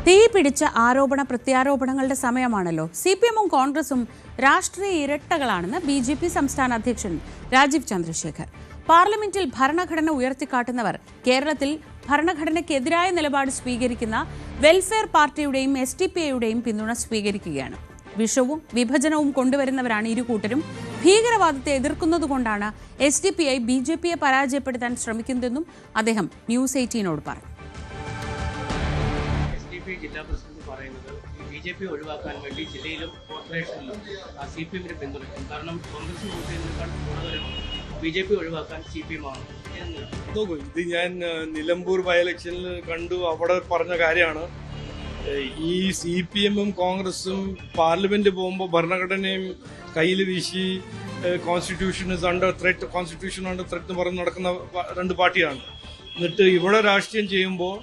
തീപിടിച്ച ആരോപണ പ്രത്യാരോപണങ്ങളുടെ സമയമാണല്ലോ. CPM-ഉം കോൺഗ്രസും രാഷ്ട്രീയ ഇരട്ടകളാണെന്ന് BJP സംസ്ഥാന അധ്യക്ഷൻ രാജീവ് ചന്ദ്രശേഖർ. പാർലമെന്റിൽ ഭരണഘടന ഉയർത്തിക്കാട്ടുന്നവർ കേരളത്തിൽ ഭരണഘടനയ്ക്കെതിരായ നിലപാട് സ്വീകരിക്കുന്ന വെൽഫെയർ പാർട്ടിയുടെയും SDPIയുടെയും പിന്തുണ സ്വീകരിക്കുകയാണ്. വിഷവും വിഭജനവും കൊണ്ടുവരുന്നവരാണ് ഇരുകൂട്ടരും. ഭീകരവാദത്തെ എതിർക്കുന്നതുകൊണ്ടാണ് SDPI BJPയെ പരാജയപ്പെടുത്താൻ ശ്രമിക്കുന്നതെന്നും അദ്ദേഹം ന്യൂസ് 18നോട് പറഞ്ഞു. ജില്ലാ പ്രസിഡന്റ് പറയുന്നത് BJP ഒഴിവാക്കാൻ വേണ്ടി ജില്ലയിലും കോർപ്പറേഷനിലും CPM-നെ പിന്തുണയ്ക്കും. കാരണം കോൺഗ്രസ് വോട്ട് ചെയ്യുന്നതിനേക്കാൾ കൂടുതലും BJP ഒഴിവാക്കാൻ CPM ആണ്. നോക്കൂ, ഇത് ഞാൻ നിലമ്പൂർ ബൈ ഇലക്ഷനിൽ കണ്ടു. അവിടെ പറഞ്ഞ കാര്യമാണ്. ഈ CPM-ഉം കോൺഗ്രസും പാർലമെന്റ് പോകുമ്പോൾ ഭരണഘടനയും കയ്യിൽ വീശി കോൺസ്റ്റിറ്റ്യൂഷൻ അണ്ടർ ത്രെറ്റ് എന്ന് പറഞ്ഞ് നടക്കുന്ന രണ്ട് പാർട്ടിയാണ്. എന്നിട്ട് ഇവിടെ രാഷ്ട്രീയം ചെയ്യുമ്പോൾ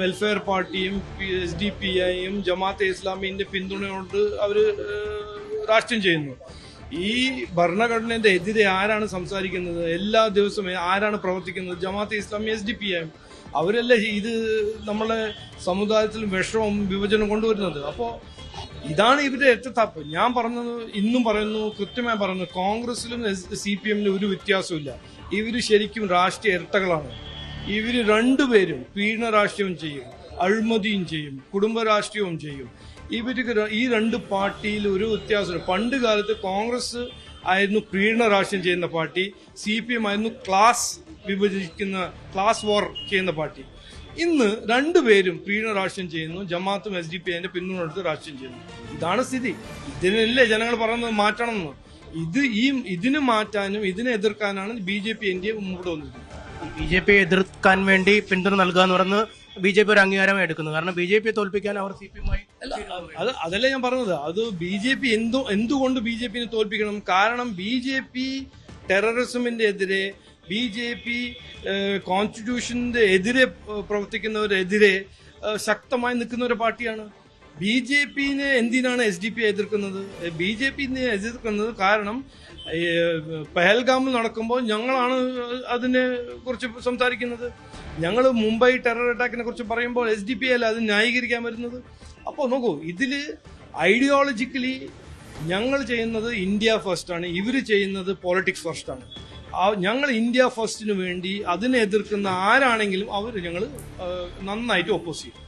വെൽഫെയർ പാർട്ടിയും SDPIയും ജമാഅത്തെ ഇസ്ലാമിന്റെ പിന്തുണയോട് അവർ രാഷ്ട്രീയം ചെയ്യുന്നു. ഈ ഭരണഘടനയുടെ എതിരെ ആരാണ് സംസാരിക്കുന്നത്? എല്ലാ ദിവസവും ആരാണ് പ്രവർത്തിക്കുന്നത്? ജമാഅത്തെ ഇസ്ലാമി SDPIയും. അവരല്ലേ ഇത് നമ്മളെ സമുദായത്തിൽ വിഷവും വിഭജനം കൊണ്ടുവരുന്നത്. അപ്പോൾ ഇതാണ് ഇവരുടെ എത്തത്താപ്പ്. ഞാൻ പറഞ്ഞത് ഇന്നും പറയുന്നു, കൃത്യമായി പറയുന്നു, കോൺഗ്രസിലും CPM-ലും ഒരു വ്യത്യാസമില്ല. ഇവർ ശരിക്കും രാഷ്ട്രീയ ഇരട്ടകളാണ്. ഇവർ രണ്ടുപേരും പീഡന രാഷ്ട്രീയവും ചെയ്യും, അഴിമതിയും ചെയ്യും, കുടുംബ രാഷ്ട്രീയവും ചെയ്യും. ഇവർക്ക് ഈ രണ്ട് പാർട്ടിയിൽ ഒരു വ്യത്യാസമുണ്ട്. പണ്ട് കാലത്ത് കോൺഗ്രസ് ആയിരുന്നു പീഡന രാഷ്ട്രീയം ചെയ്യുന്ന പാർട്ടി, CPM ആയിരുന്നു ക്ലാസ് വിഭജിക്കുന്ന ക്ലാസ് വാർ ചെയ്യുന്ന പാർട്ടി. ഇന്ന് രണ്ടുപേരും പീഡന രാഷ്ട്രീയം ചെയ്യുന്നു. ജമാഅത്തും SDPIന്റെ പിന്തുണയെടുത്ത് രാഷ്ട്രീയം ചെയ്യുന്നു. ഇതാണ് സ്ഥിതി. ഇതിനല്ലേ ജനങ്ങൾ പറയുന്നത് മാറ്റണമെന്ന്. ഇതിന് മാറ്റാനും ഇതിനെ എതിർക്കാനാണ് BJP ഇന്ത്യ മുമ്പോട്ട് വന്നത്. BJP എതിർക്കാൻ വേണ്ടി പിന്തുണ നൽകുക എന്ന് പറയുന്നത് BJP ഒരു അംഗീകാരമായി എടുക്കുന്നു. കാരണം BJPയെ തോൽപ്പിക്കാൻ അവർ CPM-മായി അതല്ല ഞാൻ പറഞ്ഞത്. അത് BJP എന്തുകൊണ്ട് BJPനെ തോൽപ്പിക്കണം? കാരണം BJP ടെററിസമിന്റെ എതിരെ, BJP കോൺസ്റ്റിറ്റ്യൂഷന്റെ എതിരെ പ്രവർത്തിക്കുന്നവരെതിരെ ശക്തമായി നിൽക്കുന്ന ഒരു പാർട്ടിയാണ്. BJPനെ എന്തിനാണ് SDPI എതിർക്കുന്നത്? BJPനെ എതിർക്കുന്നത് കാരണം പഹൽഗാമിൽ നടക്കുമ്പോൾ ഞങ്ങളാണ് അതിനെ കുറിച്ച് സംസാരിക്കുന്നത്. ഞങ്ങൾ മുംബൈ ടെറർ അറ്റാക്കിനെ കുറിച്ച് പറയുമ്പോൾ SDPI അല്ല അത് ന്യായീകരിക്കാൻ വരുന്നത്. അപ്പോൾ നോക്കൂ, ഇതിൽ ഐഡിയോളജിക്കലി ഞങ്ങൾ ചെയ്യുന്നത് ഇന്ത്യ ഫസ്റ്റ് ആണ്, ഇവർ ചെയ്യുന്നത് പോളിറ്റിക്സ് ഫസ്റ്റ് ആണ്. ഞങ്ങൾ ഇന്ത്യ ഫസ്റ്റിന് വേണ്ടി അതിനെ എതിർക്കുന്ന ആരാണെങ്കിലും ഞങ്ങൾ നന്നായിട്ട് ഒപ്പോസ് ചെയ്യും.